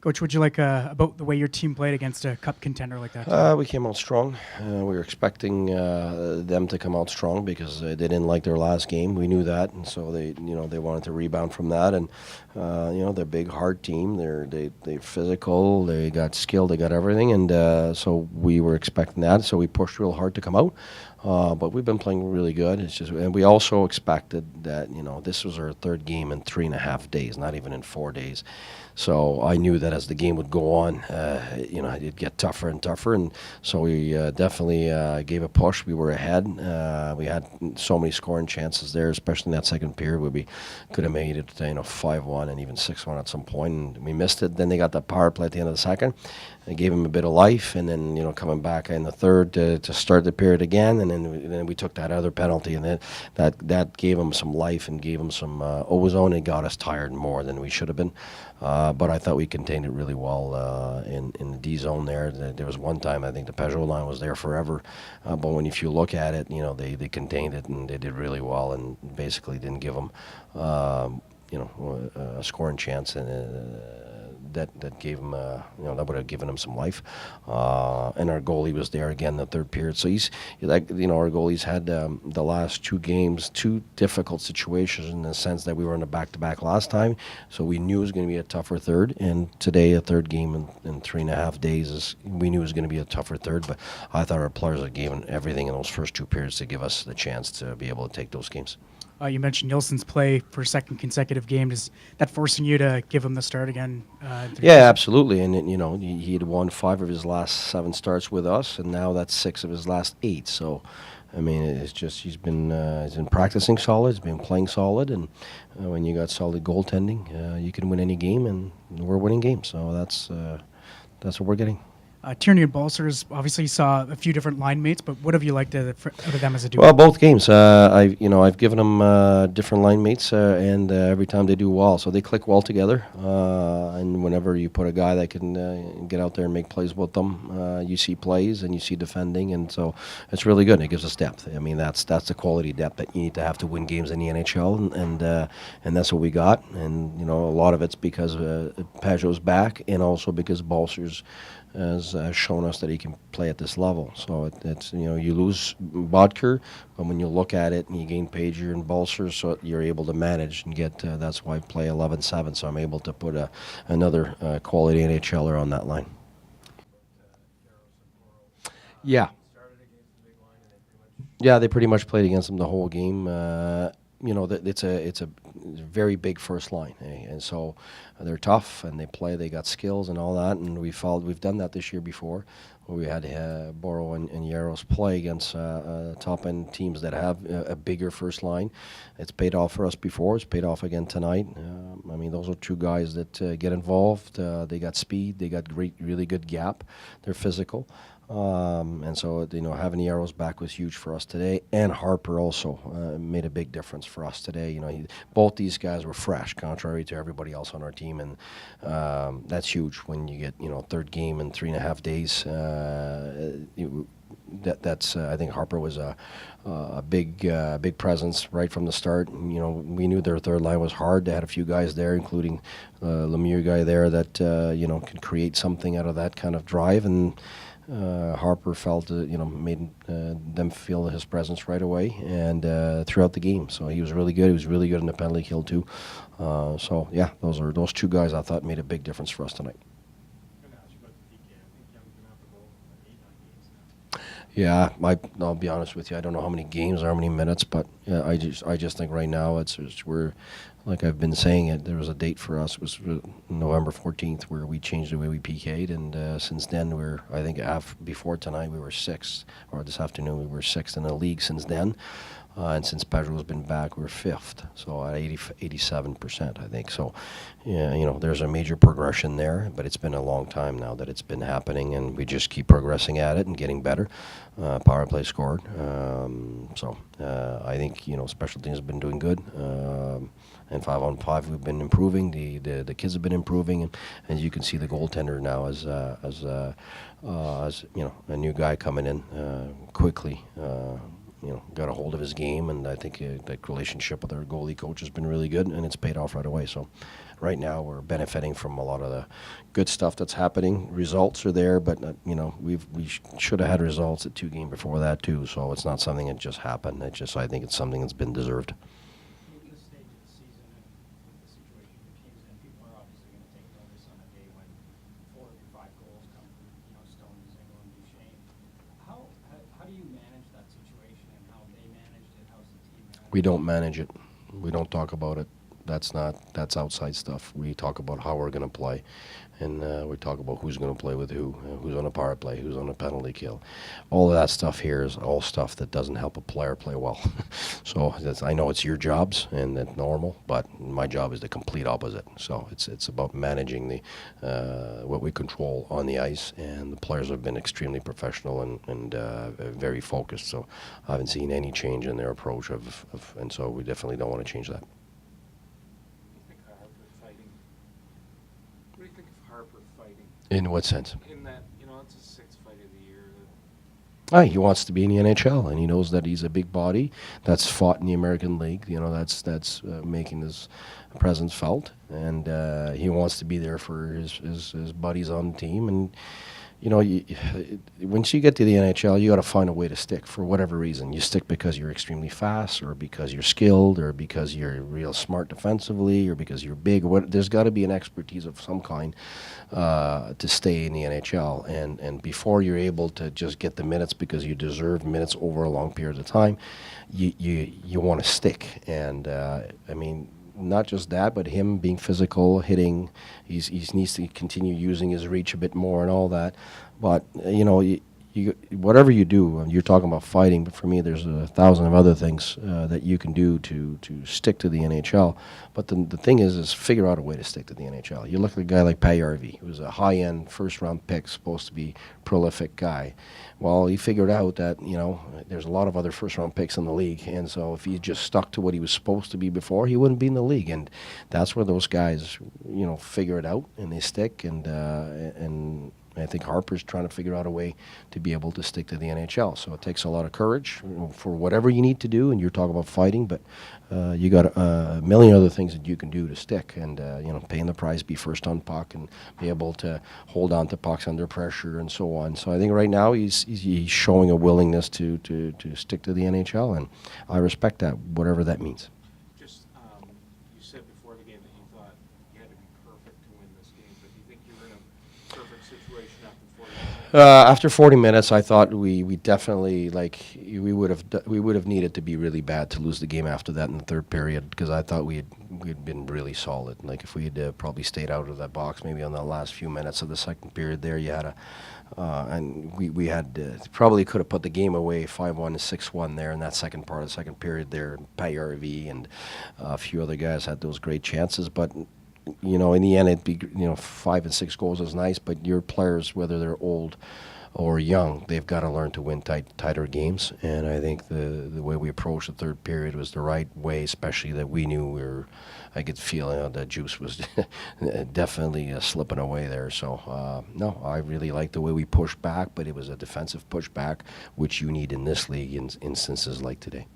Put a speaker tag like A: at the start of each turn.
A: Coach, would you like about the way your team played against a cup contender like that?
B: We came out strong. We were expecting them to come out strong because they didn't like their last game. We knew that, and so they wanted to rebound from that. And they're a big, hard team. They're physical. They got skill. They got everything. And so we were expecting that. So we pushed real hard to come out. But we've been playing really good. And we also expected that this was our third game in 3.5 days, not even in 4 days. So I knew that as the game would go on, it'd get tougher and tougher. And so we definitely gave a push. We were ahead. We had so many scoring chances there, especially in that second period where we could have made it 5-1 and even 6-1 at some point, and we missed it. Then they got the power play at the end of the second. It gave him a bit of life, and then coming back in the third to start the period again, and then we took that other penalty, and then that gave him some life and gave him some ozone and got us tired more than we should have been. But I thought we contained it really well in the D zone there. There was one time I think the Peugeot line was there forever, but if you look at it, they contained it and they did really well and basically didn't give them a scoring chance, and that gave him that would have given him some life. And our goalie was there again in the third period. So he's our goalie's had the last two games two difficult situations in the sense that we were in a back-to-back last time, so we knew it was going to be a tougher third. And today, a third game in 3.5 days, we knew it was going to be a tougher third. But I thought our players had given everything in those first two periods to give us the chance to be able to take those games.
A: You mentioned Nilsson's play for a second consecutive game. Is that forcing you to give him the start again?
B: Yeah, absolutely. And he had won 5 of his last 7 starts with us, and now that's 6 of his last 8. So, I mean, it's just he's been practicing solid, he's been playing solid, and when you got solid goaltending, you can win any game, and we're winning games. So that's what we're getting.
A: Tierney and Balsers, obviously you saw a few different line mates, but what have you liked out of them as a duo?
B: Well, both games. I've given them different line mates, and every time they do well, so they click well together. And whenever you put a guy that can get out there and make plays with them, you see plays and you see defending, and so it's really good. It gives us depth. I mean, that's the quality depth that you need to have to win games in the NHL, and that's what we got. And a lot of it's because Peugeot's back, and also because Balsers has shown us that he can play at this level. So it's you lose Bodker, but when you look at it and you gain Pager and Balser, so you're able to manage and get. That's why I play 11-7. So I'm able to put another quality NHLer on that line. Yeah. Yeah, they pretty much played against them the whole game. It's a very big first line, and so they're tough and they play. They got skills and all that, and we've done that this year before, where we had Boro and Yaros play against top end teams that have a bigger first line. It's paid off for us before. It's paid off again tonight. I mean, those are two guys that get involved. They got speed. They got really good gap. They're physical. And so, having the Arrows back was huge for us today. And Harper also made a big difference for us today. Both these guys were fresh, contrary to everybody else on our team. And that's huge when you get, third game in 3.5 days. I think Harper was a big presence right from the start. We knew their third line was hard. They had a few guys there, including Lemieux guy there that, can create something out of that kind of drive. And Harper felt, made them feel his presence right away and throughout the game. So he was really good. He was really good in the penalty kill too. So yeah, those two guys I thought made a big difference for us tonight. Yeah, I'll be honest with you. I don't know how many games or how many minutes, but yeah, I just think right now we're like I've been saying it. There was a date for us. It was November 14th where we changed the way we PK'd, and since then I think before tonight we were 6th, or this afternoon we were 6th in the league since then. And since Peugeot's been back, we're 5th, so at 87%, I think. So, yeah, there's a major progression there, but it's been a long time now that it's been happening, and we just keep progressing at it and getting better. Power play scored. I think, special teams have been doing good. And 5-on-5 we've been improving. The kids have been improving, and as you can see, the goaltender now as a new guy coming in quickly. Got a hold of his game, and I think that relationship with our goalie coach has been really good, and it's paid off right away. So right now we're benefiting from a lot of the good stuff that's happening. Results are there, but should have had results at 2 games before that too. So it's not something that just happened. I think it's something that's been deserved.
C: Given the stage of the season and the situation your team's in, people are obviously going to take notice on a day when 4 of your 5 goals come from Stone, Zingle, and Duchesne. How do you manage that situation, and how they managed it? How's the team managed it?
B: We don't manage it. We don't talk about it. That's outside stuff. We talk about how we're going to play, and we talk about who's going to play with who's on a power play, who's on a penalty kill. All of that stuff here is all stuff that doesn't help a player play well. So I know it's your jobs, and that's normal, but my job is the complete opposite. So it's about managing the what we control on the ice, and the players have been extremely professional and very focused. So I haven't seen any change in their approach and so we definitely don't want to change that.
D: What do you think of Harper fighting?
B: In what sense?
D: In that, it's his 6th fight of the year.
B: He wants to be in the NHL, and he knows that he's a big body that's fought in the American League. That's making his presence felt, and he wants to be there for his buddies on the team. And once you get to the NHL, you got to find a way to stick for whatever reason. You stick because you're extremely fast, or because you're skilled, or because you're real smart defensively, or because you're big. There's got to be an expertise of some kind to stay in the NHL. And before you're able to just get the minutes because you deserve minutes over a long period of time, you want to stick. And not just that, but him being physical, hitting. He needs to continue using his reach a bit more and all that. But whatever you do, you're talking about fighting. But for me, there's 1,000 of other things that you can do to stick to the NHL. But the thing is figure out a way to stick to the NHL. You look at a guy like Payarvi, who's a high-end first-round pick, supposed to be prolific guy. Well, he figured out that, there's a lot of other first-round picks in the league, and so if he just stuck to what he was supposed to be before, he wouldn't be in the league. And that's where those guys, figure it out, and they stick, and I think Harper's trying to figure out a way to be able to stick to the NHL. So it takes a lot of courage for whatever you need to do, and you're talking about fighting, but you got a million other things that you can do to stick, and paying the price, be first on puck, and be able to hold on to pucks under pressure and so on. So I think right now he's showing a willingness to stick to the NHL, and I respect that, whatever that means.
D: Just, you said before the game that you thought you had to be perfect to win this game, but do you think you were in a perfect situation after 40 minutes?
B: After 40 minutes, I thought we definitely we would have needed to be really bad to lose the game after that in the third period, because I thought we'd been really solid. Like if we had probably stayed out of that box maybe on the last few minutes of the second period there, you had and we had probably could have put the game away 5-1 to 6-1 there in that second part of the second period there. Payarvi and a few other guys had those great chances, but in the end, it'd be 5 and 6 goals is nice, but your players, whether they're old or young, they've got to learn to win tighter games. And I think the way we approached the third period was the right way, especially that we knew I could feel the juice was definitely slipping away there. So no, I really liked the way we pushed back, but it was a defensive pushback, which you need in this league in instances like today.